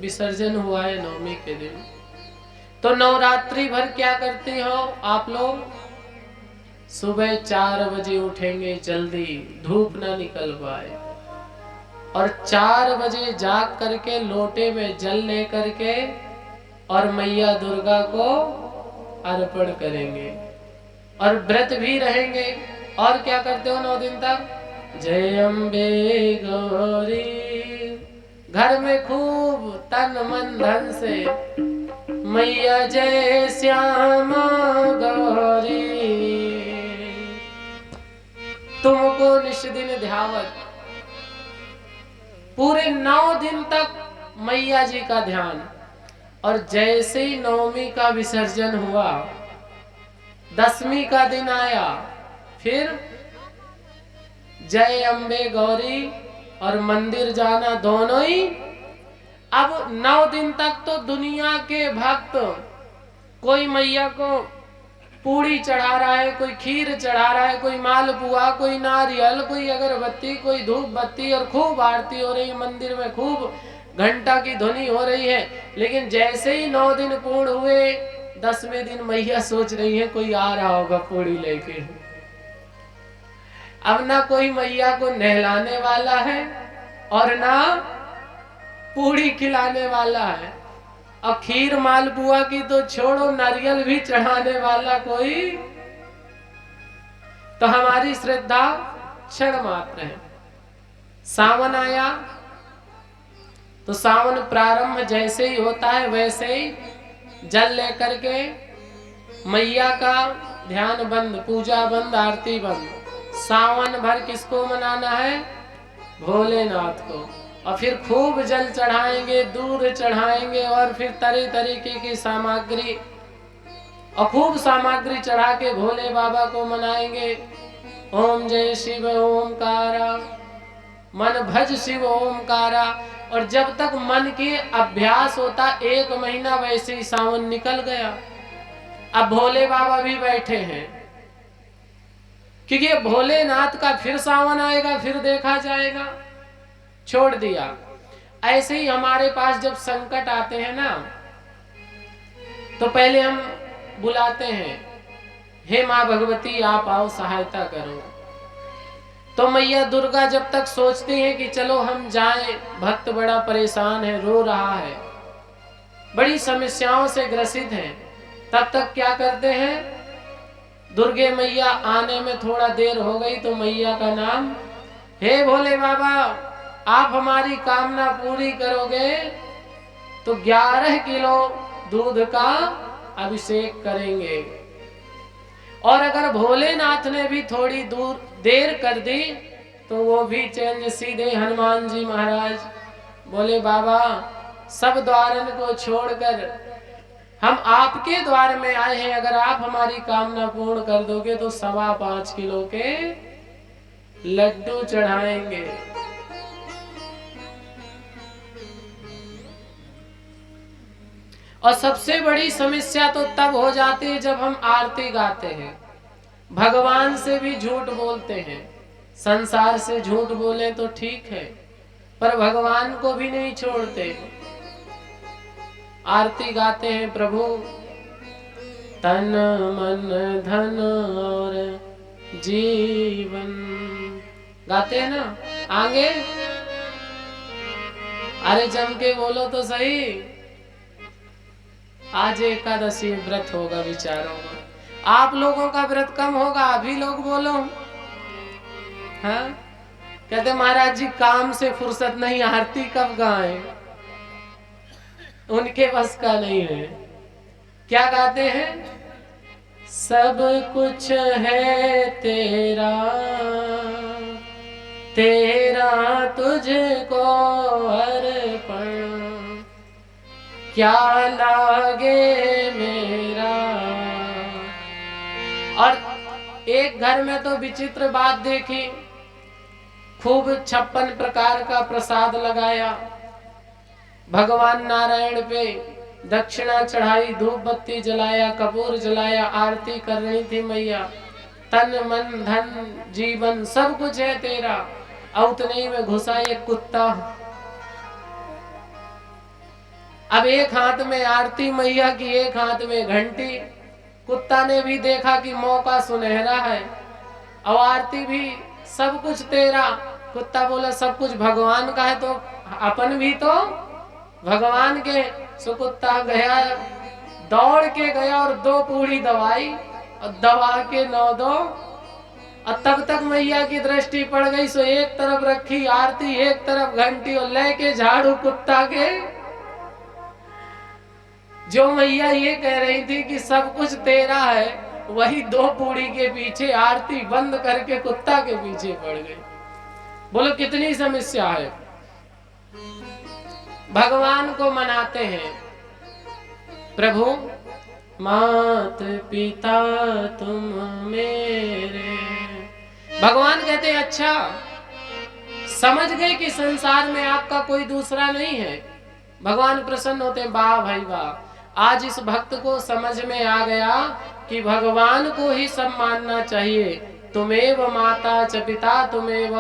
विसर्जन हुआ है नवमी के दिन। तो नवरात्रि भर क्या करते हो आप लोग? सुबह 4 बजे उठेंगे जल्दी, धूप ना निकल पाए, और 4 बजे जाग करके लोटे में जल ले करके और मैया दुर्गा को अर्पण करेंगे और व्रत भी रहेंगे। और क्या करते हो 9 दिन तक? जय अम्बे गौरी, घर में खूब तन मन धन से मैया जय श्यामा गौरी, तुमको निश दिन ध्यावत। पूरे 9 दिन तक मैया जी का ध्यान। और जैसे ही नवमी का विसर्जन हुआ, 10वीं का दिन आया, फिर जय अम्बे गौरी और मंदिर जाना दोनों ही। अब 9 दिन तक तो दुनिया के भक्त कोई मैया को पूड़ी चढ़ा रहा है, कोई खीर चढ़ा रहा है, कोई मालपुआ, कोई नारियल, कोई अगरबत्ती, कोई धूप बत्ती, और खूब आरती हो रही है मंदिर में, खूब घंटा की ध्वनि हो रही है। लेकिन जैसे ही 9 दिन पूर्ण हुए, 10वें दिन मैया सोच रही है कोई आ रहा होगा पूड़ी लेके। अब ना कोई मैया को नहलाने वाला है और ना पूड़ी खिलाने वाला है, और खीर मालपुआ की तो छोड़ो, नारियल भी चढ़ाने वाला कोई। तो हमारी श्रद्धा क्षण मात्र है। सावन आया तो सावन प्रारंभ जैसे ही होता है वैसे ही जल लेकर के मैया का ध्यान बंद, पूजा बंद, आरती बंद। सावन भर किसको मनाना है? भोलेनाथ को। और फिर खूब जल चढ़ाएंगे, दूध चढ़ाएंगे, और फिर तरह तरीके की सामग्री और खूब सामग्री चढ़ा के भोले बाबा को मनाएंगे। ओम जय शिव ओमकारा, मन भज शिव ओमकारा। और जब तक मन के अभ्यास होता 1 महीना, वैसे ही सावन निकल गया। अब भोले बाबा भी बैठे हैं, क्योंकि भोलेनाथ का फिर सावन आएगा, फिर देखा जाएगा। छोड़ दिया। ऐसे ही हमारे पास जब संकट आते हैं ना, तो पहले हम बुलाते हैं, हे माँ भगवती आप आओ सहायता करो। तो मैया दुर्गा जब तक सोचती हैं कि चलो हम जाएं, भक्त बड़ा परेशान है, रो रहा है, बड़ी समस्याओं से ग्रसित है, तब तक क्या करते हैं? दुर्गे मैया आने में थोड़ा देर हो गई तो मैया का नाम, हे भोले बाबा आप हमारी कामना पूरी करोगे तो 11 किलो दूध का अभिषेक करेंगे। और अगर भोलेनाथ ने भी थोड़ी देर कर दी तो वो भी चेंज। सीधे हनुमान जी महाराज बोले बाबा सब द्वारन को छोड़कर हम आपके द्वार में आए हैं, अगर आप हमारी कामना पूर्ण कर दोगे तो 5.25 किलो के लड्डू चढ़ाएंगे। और सबसे बड़ी समस्या तो तब हो जाती है जब हम आरती गाते हैं, भगवान से भी झूठ बोलते हैं। संसार से झूठ बोले तो ठीक है, पर भगवान को भी नहीं छोड़ते। आरती गाते हैं, प्रभु तन मन धन और जीवन, गाते हैं ना आगे। अरे जम के बोलो तो सही। आज एकादशी व्रत होगा विचारों का, आप लोगों का व्रत कम होगा, अभी लोग बोलो। हाँ कहते महाराज जी काम से फुर्सत नहीं, आरती कब गाएं, उनके बस का नहीं है। क्या गाते हैं? सब कुछ है तेरा, तेरा तुझको अर्पण, क्या लागे मेरा। और एक घर में तो विचित्र बात देखी, खूब 56 प्रकार का प्रसाद लगाया, भगवान नारायण पे दक्षिणा चढ़ाई, धूप बत्ती जलाया, कपूर जलाया, आरती कर रही थी मैया। तन मन धन जीवन सब कुछ है तेरा, और उतने ही में घुसा एक कुत्ता। अब एक हाथ में आरती मैया की, एक हाथ में घंटी। कुत्ता ने भी देखा कि मौका सुनहरा है, और आरती भी सब कुछ तेरा। कुत्ता बोला सब कुछ भगवान का है, तो अपन भी तो भगवान के। सो कुत्ता गया, दौड़ के गया और 2 पूड़ी दवाई और दबा के 9 दो। और तब तक मैया की दृष्टि पड़ गई, सो एक तरफ रखी आरती, एक तरफ घंटी, और लेके झाड़ू कुत्ता के। जो मैया ये कह रही थी कि सब कुछ तेरा है, वही 2 पूड़ी के पीछे आरती बंद करके कुत्ता के पीछे पड़ गई। बोलो कितनी समस्या है। भगवान को मनाते हैं, प्रभु मात पिता तुम मेरे। भगवान कहते हैं अच्छा समझ गए कि संसार में आपका कोई दूसरा नहीं है। भगवान प्रसन्न होते हैं, वाह भाई वाह, आज इस भक्त को समझ में आ गया कि भगवान को ही सब मानना चाहिए। तुमेव माता च पिता तुमेव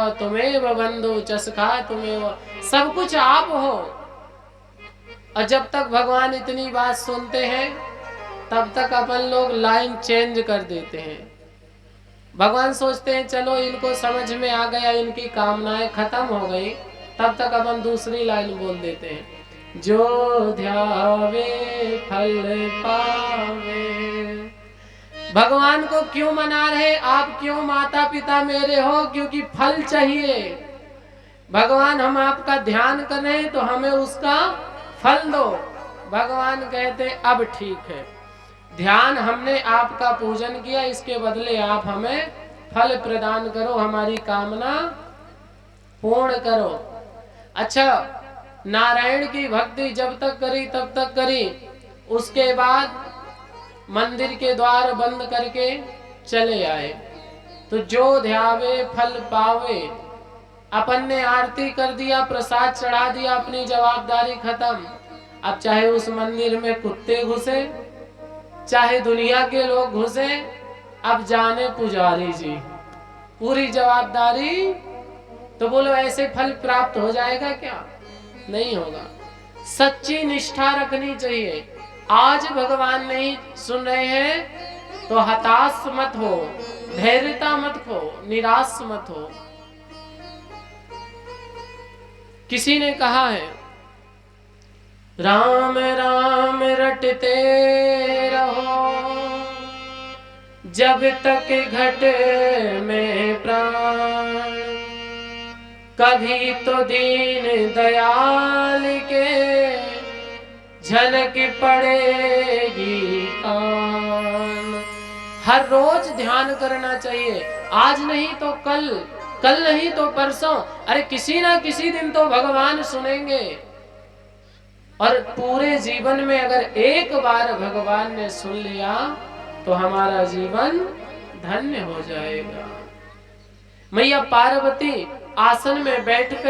बंधु च सखा तुमेव, सब कुछ आप हो। और जब तक भगवान इतनी बात सुनते हैं तब तक अपन लोग लाइन चेंज कर देते हैं। भगवान सोचते हैं चलो इनको समझ में आ गया, इनकी कामनाएं खत्म हो गई, तब तक अपन दूसरी लाइन बोल देते हैं, जो ध्यावे फल पावे। भगवान को क्यों मना रहे आप, क्यों माता पिता मेरे हो? क्योंकि फल चाहिए। भगवान हम आपका ध्यान करें तो हमें उसका फल दो। भगवान कहते अब ठीक है, ध्यान हमने आपका पूजन किया, इसके बदले आप हमें फल प्रदान करो, हमारी कामना पूर्ण करो। अच्छा, नारायण की भक्ति जब तक करी तब तक करी, उसके बाद मंदिर के द्वार बंद करके चले आए। तो जो ध्यावे फल पावे, अपन ने आरती कर दिया, प्रसाद चढ़ा दिया, अपनी जवाबदारी खत्म। अब चाहे उस मंदिर में कुत्ते घुसे, चाहे दुनिया के लोग घुसे, अब जाने पुजारी जी, पूरी जवाबदारी। तो बोलो ऐसे फल प्राप्त हो जाएगा क्या? नहीं होगा। सच्ची निष्ठा रखनी चाहिए। आज भगवान नहीं सुन रहे हैं तो हताश मत हो, धैर्यता मत खो, निराश मत हो। किसी ने कहा है राम राम रटते रहो जब तक घट में प्राण, कभी तो दीन दयाल के झलक पड़ेगी कान। हर रोज ध्यान करना चाहिए, आज नहीं तो कल, कल नहीं तो परसों, अरे किसी ना किसी दिन तो भगवान सुनेंगे। और पूरे जीवन में अगर एक बार भगवान ने सुन लिया तो हमारा जीवन धन्य हो जाएगा। मैया पार्वती आसन में बैठकर